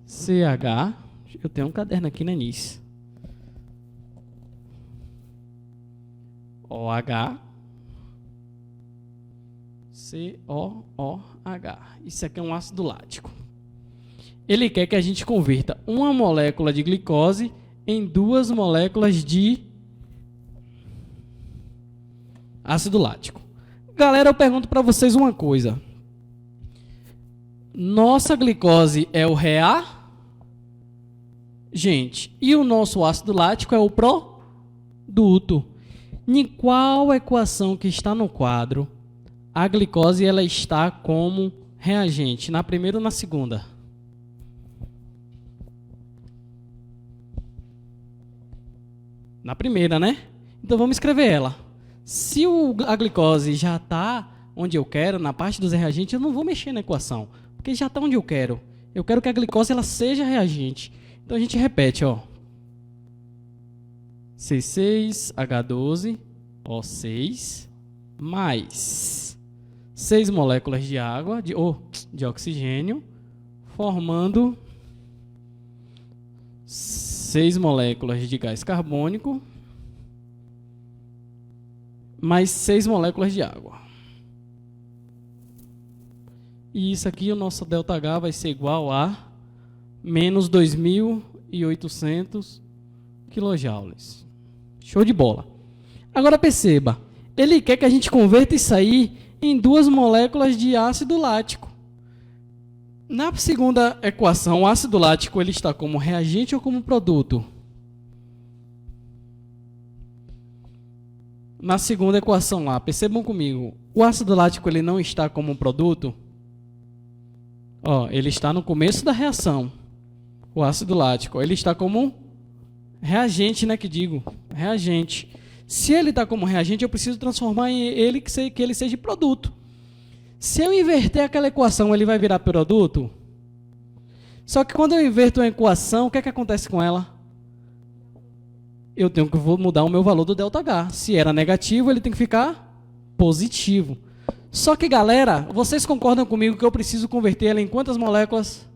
CH, eu tenho um caderno aqui na NIS, OH, COOH. Isso aqui é um ácido lático. Ele quer que a gente converta uma molécula de glicose em 2 moléculas de ácido lático. Galera, eu pergunto para vocês uma coisa. Nossa glicose é o reagente e o nosso ácido lático é o produto. Em qual equação que está no quadro, a glicose ela está como reagente? Na primeira ou na segunda? Na primeira, né? Então vamos escrever ela. Se a glicose já está onde eu quero, na parte dos reagentes, eu não vou mexer na equação, porque já está onde eu quero. Eu quero que a glicose ela seja reagente. Então a gente repete, ó. C6H12O6 mais 6 moléculas de água, de oxigênio, formando 6 moléculas de gás carbônico mais 6 moléculas de água. E isso aqui, o nosso ΔH vai ser igual a menos 2.800 kJ. Show de bola. Agora perceba, ele quer que a gente converta isso aí em 2 moléculas de ácido lático. Na segunda equação, o ácido lático ele está como reagente ou como produto? Na segunda equação lá, percebam comigo, o ácido lático ele não está como produto? Ó, ele está no começo da reação. O ácido lático, ele está como reagente, né, que digo? Reagente. Se ele está como reagente, eu preciso transformar ele que ele seja produto. Se eu inverter aquela equação, ele vai virar produto? Só que quando eu inverto uma equação, o que é que acontece com ela? Eu tenho que mudar o meu valor do ΔH. Se era negativo, ele tem que ficar positivo. Só que, galera, vocês concordam comigo que eu preciso converter ela em quantas moléculas?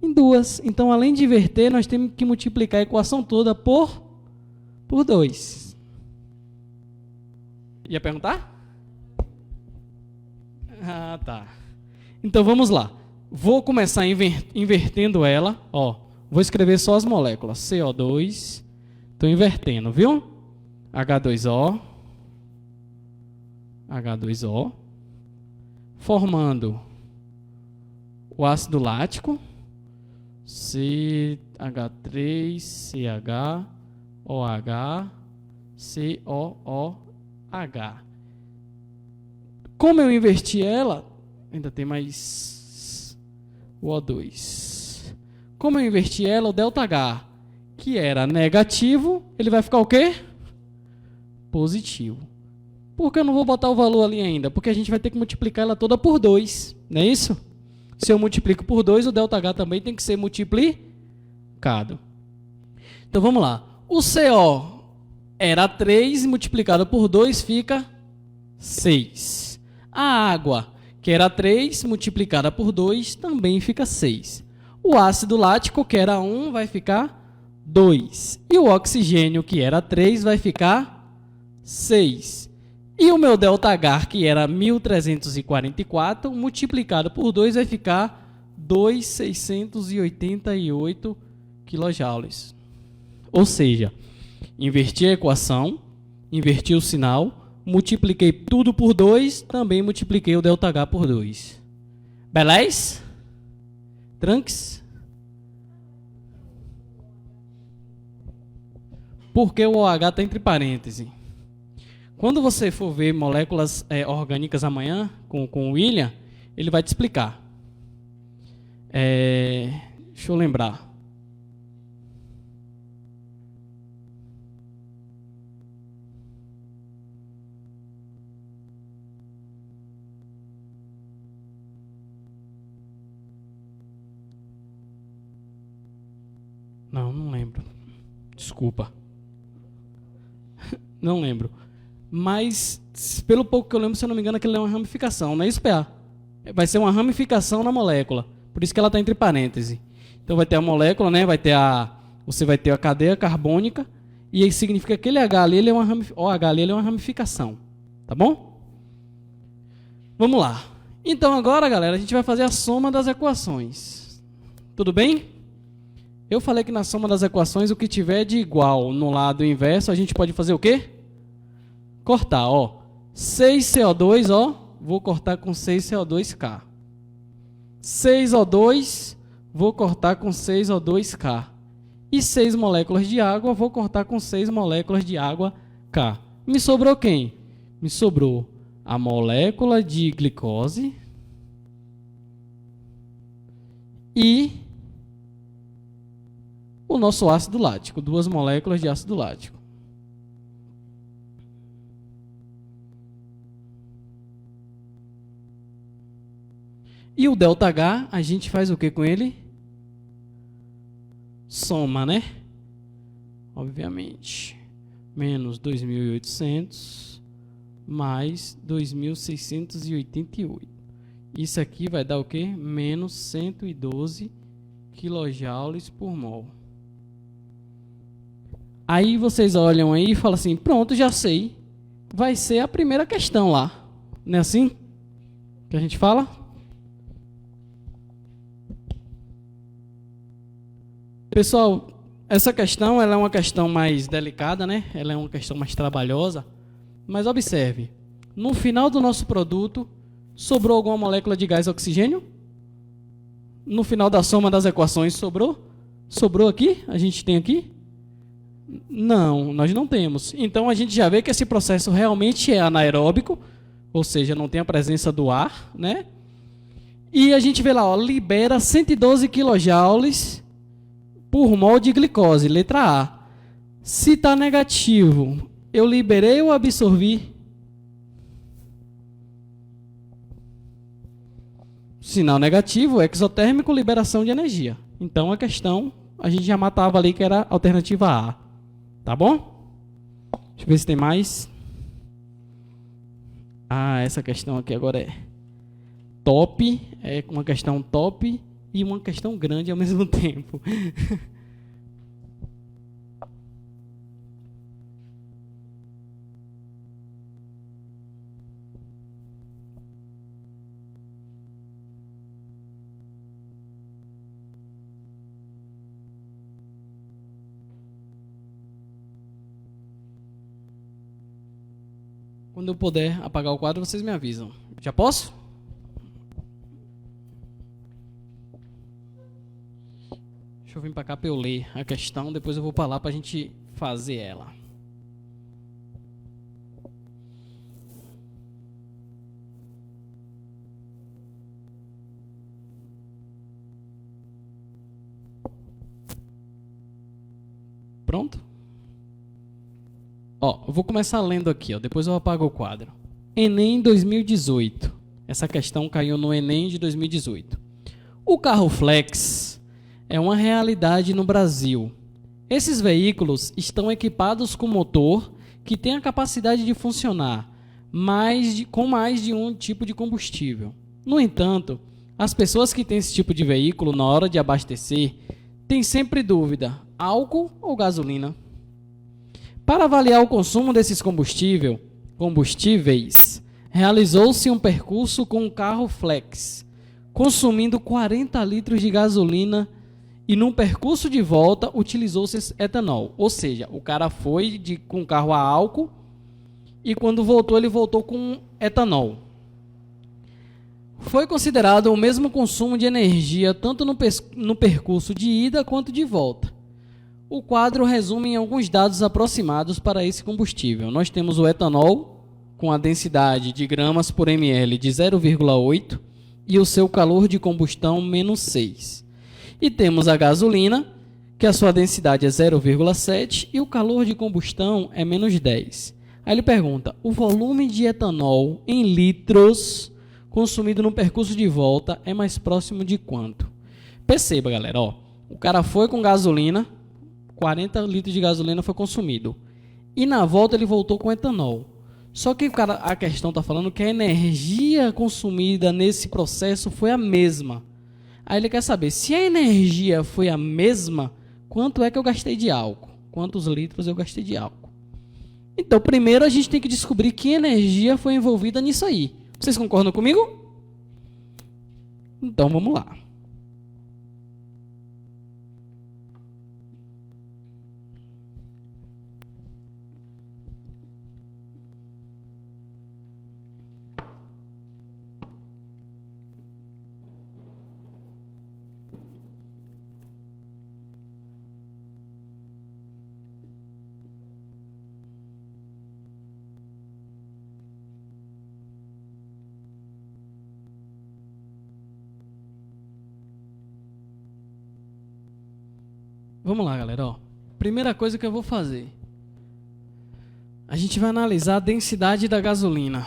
Em 2. Então, além de inverter, nós temos que multiplicar a equação toda por 2. Ia perguntar? Ah, tá. Então, vamos lá. Vou começar invertendo ela. Ó, vou escrever só as moléculas. CO2. Estou invertendo, viu? H2O. H2O. Formando o ácido lático. CH3, CH, OH, COOH. Como eu inverti ela, ainda tem mais o O2. Como eu inverti ela, o ΔH, que era negativo, ele vai ficar o quê? Positivo. Por que eu não vou botar o valor ali ainda? Porque a gente vai ter que multiplicar ela toda por 2, não é isso? Se eu multiplico por 2, o ΔH também tem que ser multiplicado. Então vamos lá. O CO era 3, multiplicado por 2 fica 6. A água, que era 3, multiplicada por 2, também fica 6. O ácido lático, que era 1, vai ficar 2. E o oxigênio, que era 3, vai ficar 6. E o meu ΔH, que era 1.344, multiplicado por 2, vai ficar 2.688 kJ. Ou seja, inverti a equação, inverti o sinal, multipliquei tudo por 2, também multipliquei o ΔH por 2. Beleza? Tranques? Porque o OH está entre parênteses. Quando você for ver moléculas orgânicas amanhã com o William, ele vai te explicar. Deixa eu lembrar. Não lembro. Desculpa. Não lembro. Mas, pelo pouco que eu lembro, se eu não me engano, aquilo é uma ramificação, não é isso, PA? Vai ser uma ramificação na molécula. Por isso que ela está entre parênteses. Então vai ter a molécula, né? Você vai ter a cadeia carbônica. E isso significa que aquele H ali ele é uma ramificação. Tá bom? Vamos lá. Então agora, galera, a gente vai fazer a soma das equações. Tudo bem? Eu falei que na soma das equações, o que tiver de igual no lado inverso, a gente pode fazer o quê? Cortar, ó. 6CO2, ó, vou cortar com 6CO2K. 6O2, vou cortar com 6O2K. E 6 moléculas de água, vou cortar com 6 moléculas de água K. Me sobrou quem? Me sobrou a molécula de glicose e o nosso ácido lático, 2 moléculas de ácido lático. E o ΔH, a gente faz o que com ele? Soma, né? Obviamente. Menos 2.800 mais 2.688. Isso aqui vai dar o quê? Menos 112 kJ por mol. Aí vocês olham aí e falam assim, pronto, já sei. Vai ser a primeira questão lá. Não é assim que a gente fala? Pessoal, essa questão ela é uma questão mais delicada, né? Ela é uma questão mais trabalhosa. Mas observe, no final do nosso produto, sobrou alguma molécula de gás oxigênio? No final da soma das equações, sobrou? Sobrou aqui? A gente tem aqui? Não, nós não temos. Então, a gente já vê que esse processo realmente é anaeróbico, ou seja, não tem a presença do ar, né? E a gente vê lá, ó, libera 112 kJ por mol de glicose, letra A. Se está negativo, eu liberei ou absorvi? Sinal negativo, exotérmico, liberação de energia. Então, a questão, a gente já matava ali que era a alternativa A. Tá bom? Deixa eu ver se tem mais. Ah, essa questão aqui agora é top. É uma questão top e uma questão grande ao mesmo tempo. Quando eu puder apagar o quadro, vocês me avisam. Já posso? Deixa eu vir para cá para eu ler a questão, depois eu vou para lá para a gente fazer ela. Pronto? Ó, eu vou começar lendo aqui, ó, depois eu apago o quadro. Enem 2018. Essa questão caiu no Enem de 2018. O carro flex é uma realidade no Brasil. Esses veículos estão equipados com motor que tem a capacidade de funcionar com mais de um tipo de combustível. No entanto, as pessoas que têm esse tipo de veículo na hora de abastecer têm sempre dúvida, álcool ou gasolina? Para avaliar o consumo desses combustíveis, realizou-se um percurso com um carro flex, consumindo 40 litros de gasolina e num percurso de volta utilizou-se etanol. Ou seja, o cara foi com carro a álcool e quando voltou, ele voltou com etanol. Foi considerado o mesmo consumo de energia tanto no percurso de ida quanto de volta. O quadro resume em alguns dados aproximados para esse combustível. Nós temos o etanol, com a densidade de gramas por ml de 0,8 e o seu calor de combustão menos 6. E temos a gasolina, que a sua densidade é 0,7 e o calor de combustão é menos 10. Aí ele pergunta, o volume de etanol em litros consumido no percurso de volta é mais próximo de quanto? Perceba, galera, ó, o cara foi com gasolina, 40 litros de gasolina foi consumido. E na volta ele voltou com etanol. Só que a questão está falando que a energia consumida nesse processo foi a mesma. Aí ele quer saber, se a energia foi a mesma, quanto é que eu gastei de álcool? Quantos litros eu gastei de álcool? Então, primeiro a gente tem que descobrir que energia foi envolvida nisso aí. Vocês concordam comigo? Então vamos lá. Vamos lá, galera. Ó, primeira coisa que eu vou fazer. A gente vai analisar a densidade da gasolina.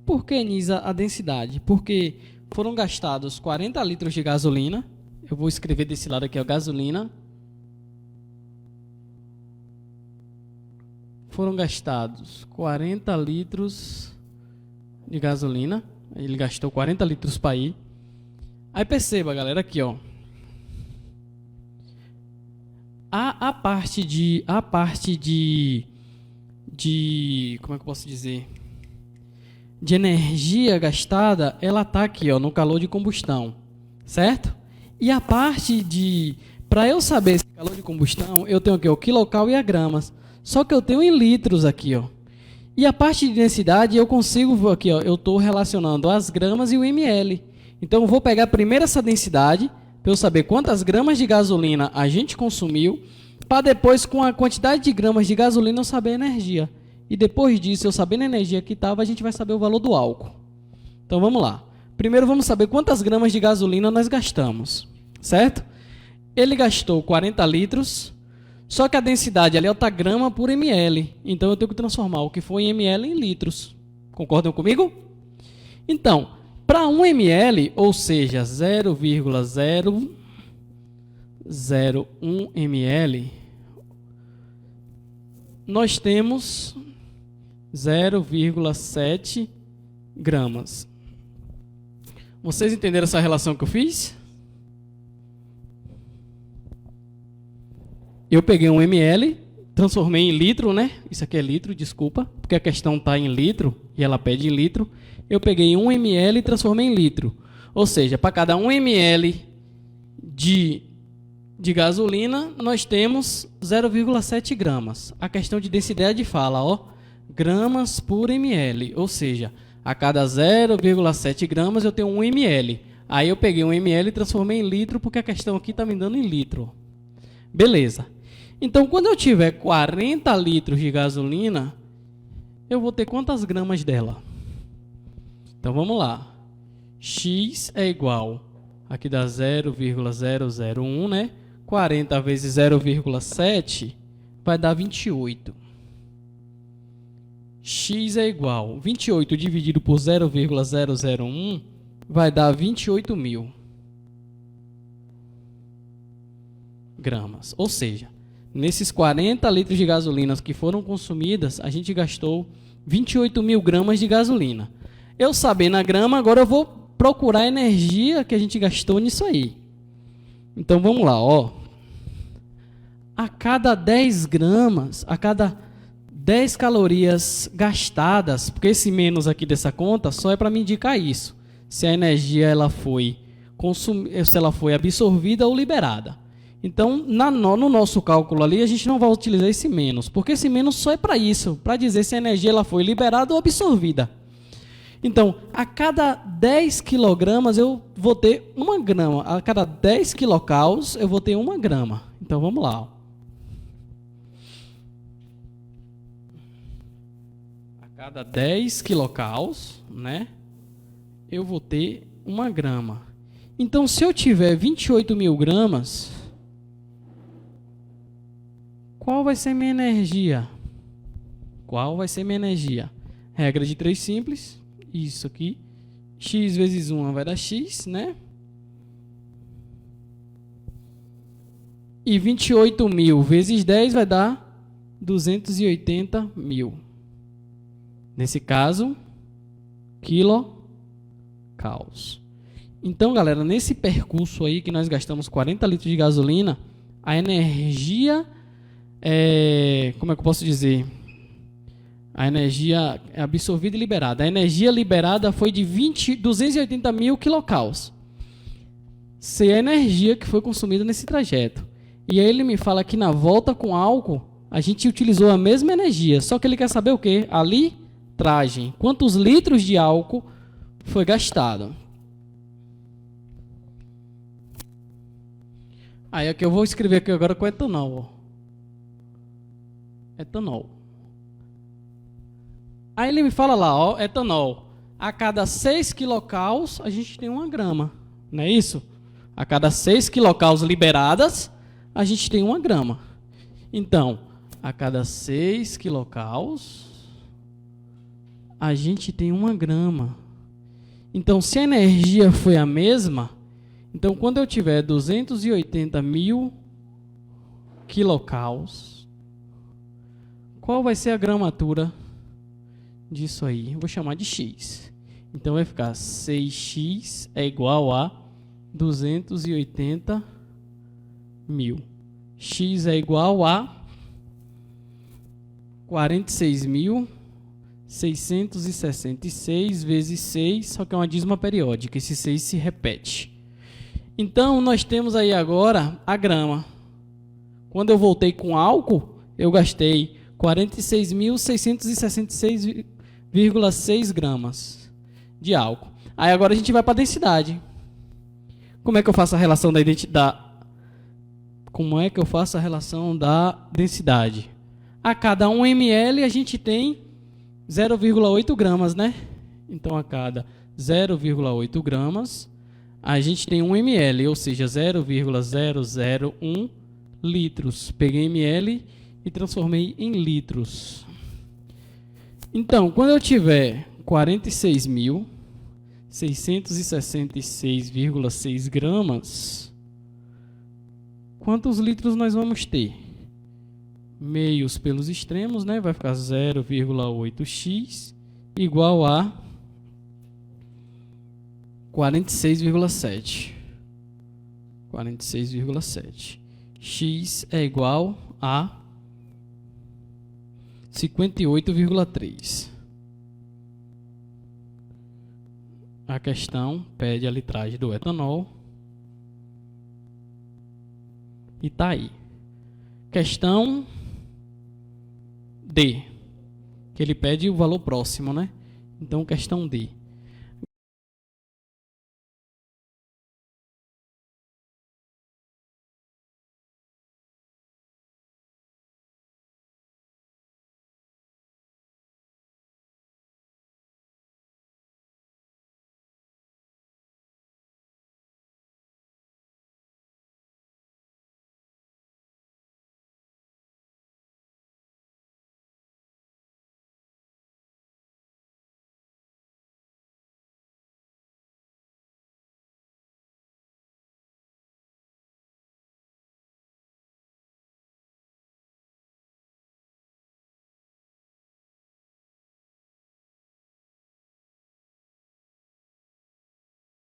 Por que, Nisa, a densidade? Porque foram gastados 40 litros de gasolina. Eu vou escrever desse lado aqui, ó, gasolina. Foram gastados 40 litros de gasolina. Ele gastou 40 litros para ir. Aí perceba, galera, aqui, ó. A parte de como é que eu posso dizer? De energia gastada, ela tá aqui, ó, no calor de combustão, certo? E a parte de, para eu saber esse calor de combustão, eu tenho aqui o quilocal e a gramas. Só que eu tenho em litros aqui, ó. E a parte de densidade eu consigo aqui, ó, eu estou relacionando as gramas e o ml. Então eu vou pegar primeiro essa densidade para eu saber quantas gramas de gasolina a gente consumiu, para depois, com a quantidade de gramas de gasolina, eu saber a energia. E depois disso, eu sabendo a energia que estava, a gente vai saber o valor do álcool. Então vamos lá. Primeiro vamos saber quantas gramas de gasolina nós gastamos, certo? Ele gastou 40 litros, só que a densidade ali está grama por ml. Então eu tenho que transformar o que foi em ml em litros. Concordam comigo? Então, para 1 ml, ou seja, 0,001 ml, nós temos 0,7 gramas. Vocês entenderam essa relação que eu fiz? Eu peguei 1 ml, transformei em litro, né? Isso aqui é litro, desculpa, porque a questão está em litro e ela pede em litro. Eu peguei 1 ml e transformei em litro. Ou seja, para cada 1 ml de gasolina, nós temos 0,7 gramas. A questão de densidade fala, ó, gramas por ml. Ou seja, a cada 0,7 gramas eu tenho 1 ml. Aí eu peguei 1 ml e transformei em litro, porque a questão aqui está me dando em litro. Beleza. Então, quando eu tiver 40 litros de gasolina, eu vou ter quantas gramas dela? Então, vamos lá. X é igual, aqui dá 0,001, né? 40 vezes 0,7 vai dar 28. X é igual, 28 dividido por 0,001 vai dar 28.000 gramas. Ou seja, nesses 40 litros de gasolina que foram consumidas, a gente gastou 28.000 gramas de gasolina. Eu sabendo a grama, agora eu vou procurar a energia que a gente gastou nisso aí. Então vamos lá, ó. A cada 10 gramas, a cada 10 calorias gastadas, porque esse menos aqui dessa conta só é para me indicar isso. Se a energia ela foi se ela foi absorvida ou liberada. Então, no nosso cálculo ali, a gente não vai utilizar esse menos, porque esse menos só é para isso, para dizer se a energia ela foi liberada ou absorvida. Então, a cada 10 quilogramas eu vou ter 1 grama. A cada 10 quilocals eu vou ter 1 grama. Então, vamos lá. A cada 10 quilocals, né, eu vou ter 1 grama. Então, se eu tiver 28.000 gramas, qual vai ser minha energia? Qual vai ser minha energia? Regra de 3 simples. Isso aqui, x vezes 1 vai dar x, né? E 28.000 vezes 10 vai dar 280.000. Nesse caso, quilocals. Então, galera, nesse percurso aí que nós gastamos 40 litros de gasolina, a energia, como é que eu posso dizer? A energia absorvida e liberada. A energia liberada foi de 280 mil quilocals. Se a energia que foi consumida nesse trajeto. E aí ele me fala que na volta com álcool, a gente utilizou a mesma energia. Só que ele quer saber o quê? A litragem. Quantos litros de álcool foi gastado? Aí é que eu vou escrever aqui agora com etanol. Etanol. Aí ele me fala lá, ó, etanol. A cada 6 quilocals, a gente tem 1 grama. Não é isso? A cada 6 quilocals liberadas, a gente tem 1 grama. Então, a cada 6 quilocals, a gente tem 1 grama. Então, se a energia foi a mesma, então quando eu tiver 280 mil quilocals, qual vai ser a gramatura disso aí? Eu vou chamar de X. Então vai ficar 6x é igual a 280 mil. X é igual a 46.666 vezes 6, só que é uma dízima periódica. Esse 6 se repete. Então, nós temos aí agora a grama. Quando eu voltei com álcool, eu gastei 46.666,6 gramas de álcool. Aí agora a gente vai para a densidade. Como é que eu faço a relação da densidade? Como é que eu faço a relação da densidade? A cada 1 ml a gente tem 0,8 gramas, né? Então, a cada 0,8 gramas, a gente tem 1 ml, ou seja, 0,001 litros. Peguei ml e transformei em litros. Então, quando eu tiver 46.666,6 gramas, quantos litros nós vamos ter? Meios pelos extremos, né? Vai ficar 0,8x igual a 46,7. 46,7. X é igual a 58,3. A questão pede a litragem do etanol. E tá aí. Questão D. Que ele pede o valor próximo, né? Então, questão D.